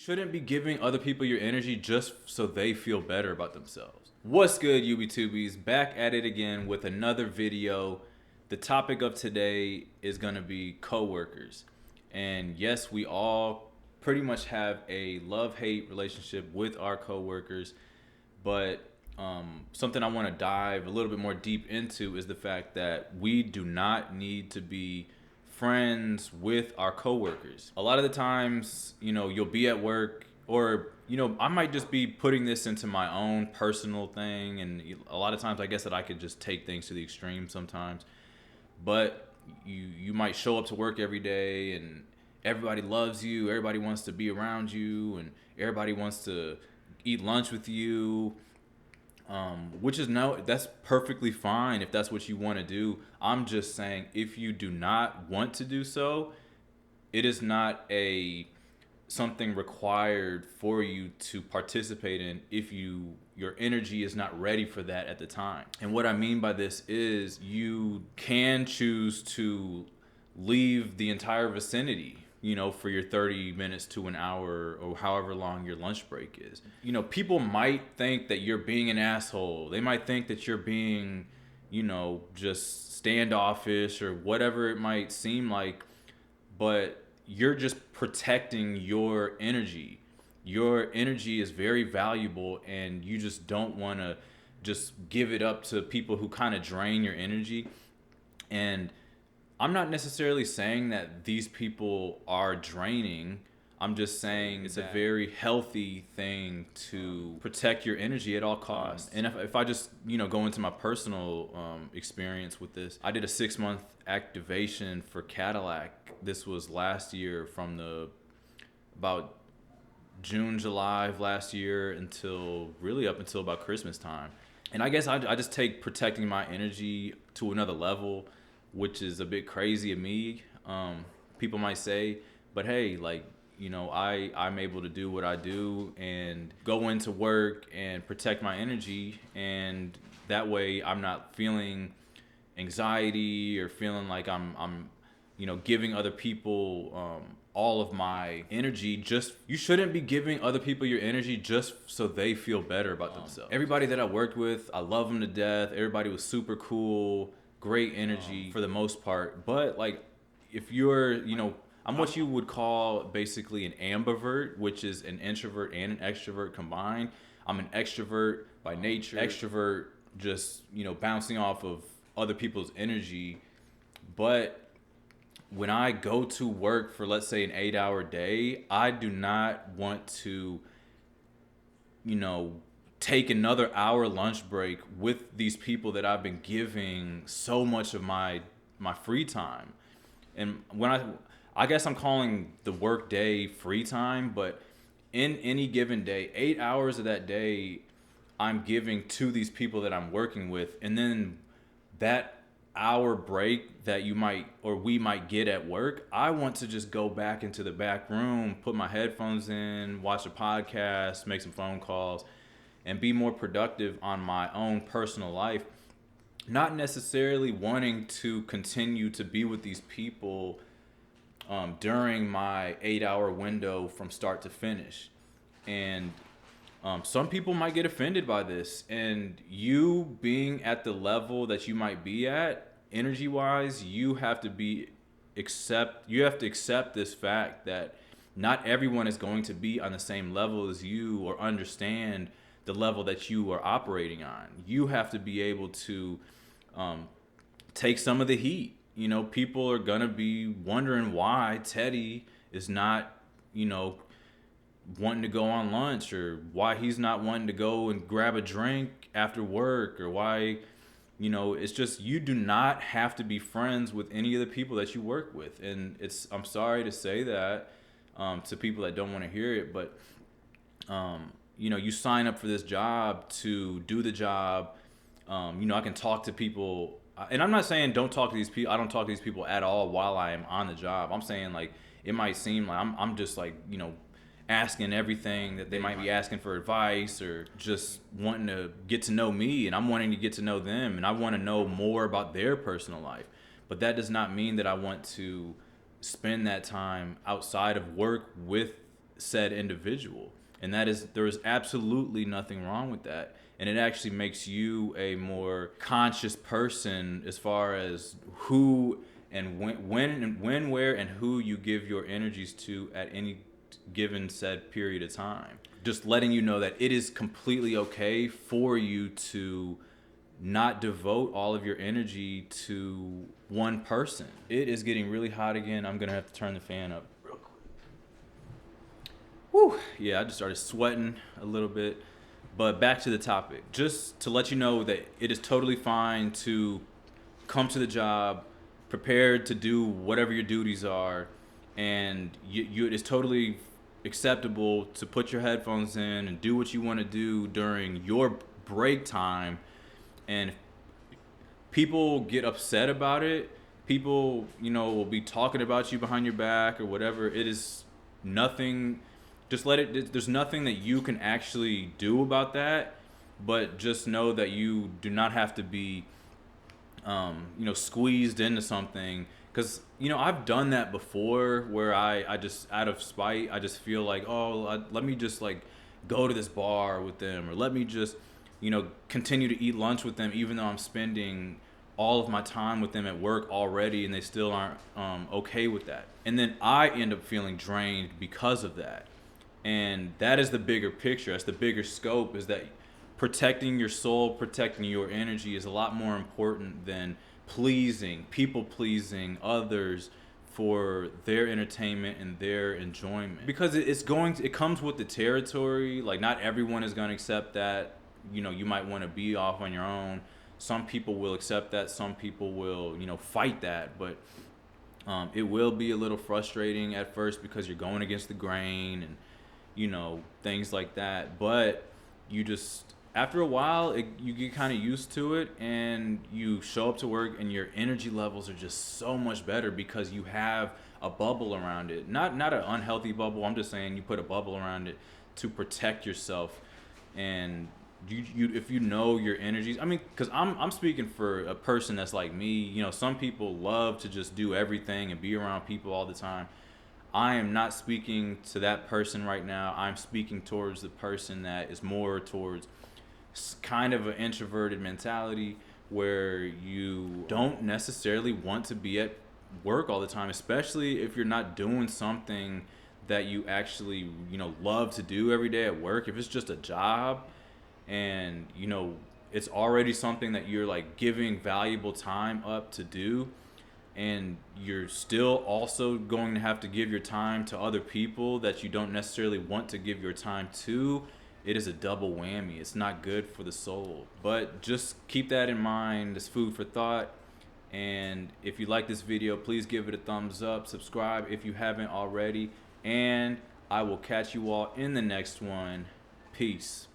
Shouldn't be giving other people your energy just so they feel better about themselves. What's good, UB2Bs? Back at it again with another video. The topic of today is going to be coworkers. And yes, we all pretty much have a love-hate relationship with our coworkers, but something I want to dive a little bit more deep into is the fact that we do not need to be friends with our coworkers. A lot of the times, you'll be at work, or I might just be putting this into my own personal thing, and a lot of times I guess that I could just take things to the extreme sometimes. But you might show up to work every day and everybody loves you, everybody wants to be around you, and everybody wants to eat lunch with you. That's perfectly fine if that's what you want to do. I'm just saying, if you do not want to do so, it is not something required for you to participate in if your energy is not ready for that at the time. And what I mean by this is you can choose to leave the entire vicinity, for your 30 minutes to an hour or however long your lunch break is. People might think that you're being an asshole. They might think that you're being, just standoffish or whatever it might seem like, but you're just protecting your energy. Your energy is very valuable, and you just don't want to just give it up to people who kind of drain your energy. And I'm not necessarily saying that these people are draining. I'm just saying it's a very healthy thing to protect your energy at all costs. And if I just, go into my personal experience with this, I did a 6-month activation for Cadillac. This was last year, from about June, July of last year up until about Christmas time. And I guess I just take protecting my energy to another level, which is a bit crazy of me, people might say, but hey, I'm able to do what I do and go into work and protect my energy, and that way I'm not feeling anxiety or feeling like I'm giving other people all of my energy. You shouldn't be giving other people your energy just so they feel better about themselves. Everybody that I worked with, I love them to death. Everybody was super cool. Great energy for the most part, but if you're, I'm what you would call basically an ambivert, which is an introvert and an extrovert combined. I'm an extrovert by nature. Extrovert, just bouncing off of other people's energy. But when I go to work for, let's say, an 8-hour day, I do not want to, take another hour lunch break with these people that I've been giving so much of my free time. And I guess I'm calling the work day free time, but in any given day, 8 hours of that day I'm giving to these people that I'm working with. And then that hour break that we might get at work, I want to just go back into the back room, put my headphones in, watch a podcast, make some phone calls, and be more productive on my own personal life, not necessarily wanting to continue to be with these people during my 8-hour window from start to finish. And some people might get offended by this, and you being at the level that you might be at energy-wise, you have to accept this fact that not everyone is going to be on the same level as you or understand the level that you are operating on. You have to be able to take some of the heat. People are gonna be wondering why Teddy is not, wanting to go on lunch, or why he's not wanting to go and grab a drink after work, or why, it's just, you do not have to be friends with any of the people that you work with. And I'm sorry to say that to people that don't want to hear it, but you sign up for this job to do the job. I can talk to people, and I'm not saying don't talk to these people. I don't talk to these people at all while I am on the job. I'm saying it might seem like I'm just asking everything that they might be asking for advice, or just wanting to get to know me, and I'm wanting to get to know them, and I want to know more about their personal life. But that does not mean that I want to spend that time outside of work with said individual. And there is absolutely nothing wrong with that. And it actually makes you a more conscious person as far as who and when, where, and who you give your energies to at any given said period of time. Just letting you know that it is completely okay for you to not devote all of your energy to one person. It is getting really hot again. I'm gonna have to turn the fan up real quick. Whew. Yeah, I just started sweating a little bit. But back to the topic. Just to let you know that it is totally fine to come to the job prepared to do whatever your duties are, and it is totally acceptable to put your headphones in and do what you want to do during your break time. And if people get upset about it, people, will be talking about you behind your back or whatever. It is nothing. Just let it. There's nothing that you can actually do about that, but just know that you do not have to be squeezed into something. Because I've done that before, where I just, out of spite, I just feel like, let me just like go to this bar with them, or let me just continue to eat lunch with them, even though I'm spending all of my time with them at work already, and they still aren't okay with that. And then I end up feeling drained because of that. And that is the bigger picture. That's the bigger scope, is that protecting your soul, protecting your energy is a lot more important than people pleasing others for their entertainment and their enjoyment. Because it comes with the territory. Like, not everyone is going to accept that. You might want to be off on your own. Some people will accept that. Some people will, fight that. But it will be a little frustrating at first because you're going against the grain and things like that. But you just, after a while, you get kind of used to it, and you show up to work and your energy levels are just so much better because you have a bubble around it. Not an unhealthy bubble. I'm just saying you put a bubble around it to protect yourself. And if you know your energies, because I'm speaking for a person that's like me. Some people love to just do everything and be around people all the time. I am not speaking to that person right now. I'm speaking towards the person that is more towards kind of an introverted mentality, where you don't necessarily want to be at work all the time, especially if you're not doing something that you actually, love to do every day at work. If it's just a job and, it's already something that you're like giving valuable time up to do, and you're still also going to have to give your time to other people that you don't necessarily want to give your time to, it is a double whammy. It's not good for the soul. But just keep that in mind as food for thought. And if you like this video, please give it a thumbs up. Subscribe if you haven't already. And I will catch you all in the next one. Peace.